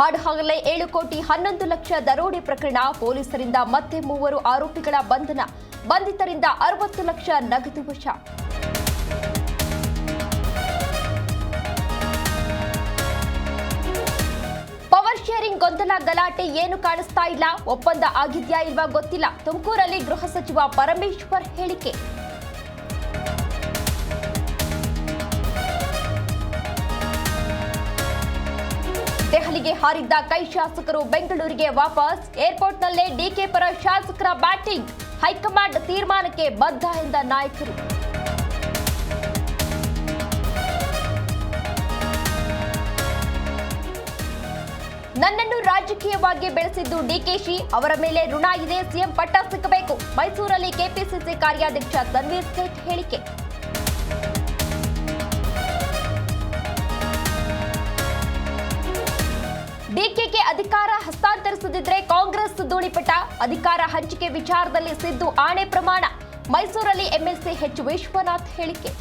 ಹಾಡಹಗಲೇ 7 ಕೋಟಿ 11 ಲಕ್ಷ ದರೋಡೆ ಪ್ರಕರಣ. ಪೊಲೀಸರಿಂದ ಮತ್ತೆ 3 ಆರೋಪಿಗಳ ಬಂಧನ. ಬಂಧಿತರಿಂದ 60 ಲಕ್ಷ ನಗದು ವಶ. ಪವರ್ ಶೇರಿಂಗ್ ಗೊಂದಲ ಗಲಾಟೆ ಏನು ಕಾಣಿಸ್ತಾ ಇಲ್ಲ. ಒಪ್ಪಂದ ಆಗಿದ್ಯಾ ಇಲ್ವಾ ಗೊತ್ತಿಲ್ಲ. ತುಮಕೂರಲ್ಲಿ ಗೃಹ ಸಚಿವ ಪರಮೇಶ್ವರ್ ಹೇಳಿಕೆ. ದೆಹಲಿಗೆ ಹಾರಿದ್ದ ಕೈ ಶಾಸಕರು ಬೆಂಗಳೂರಿಗೆ ವಾಪಸ್. ಏರ್ಪೋರ್ಟ್ನಲ್ಲೇ ಡಿಕೆ ಪರ ಶಾಸಕರ ಬ್ಯಾಟಿಂಗ್. ಹೈಕಮಾಂಡ್ ತೀರ್ಮಾನಕ್ಕೆ ಬದ್ಧ ಎಂದ ನಾಯಕರು. ನನ್ನನ್ನು ರಾಜಕೀಯವಾಗಿ ಬೆಳೆಸಿದ್ದು ಡಿಕೆಶಿ, ಅವರ ಮೇಲೆ ಋಣ ಇದೆ. ಸಿಎಂ ಪಟ್ಟ ಸಿಕ್ಕಬೇಕು. ಮೈಸೂರಲ್ಲಿ ಕೆಪಿಸಿಸಿ ಕಾರ್ಯಾಧ್ಯಕ್ಷ ತನ್ವೀರ್ ಸೇಠ್ ಹೇಳಿಕೆ. ಡಿಕೆಗೆ ಅಧಿಕಾರ ಹಸ್ತಾಂತರಿಸದಿದ್ರೆ ಕಾಂಗ್ರೆಸ್ ಧೂಳಿಪಟ. ಅಧಿಕಾರ ಹಂಚಿಕೆ ವಿಚಾರದಲ್ಲಿ ಸಿದ್ದು ಆಣೆ ಪ್ರಮಾಣ. ಮೈಸೂರಲ್ಲಿ ಎಂಎಲ್ಸಿ ಎಚ್ ವಿಶ್ವನಾಥ್ ಹೇಳಿಕೆ.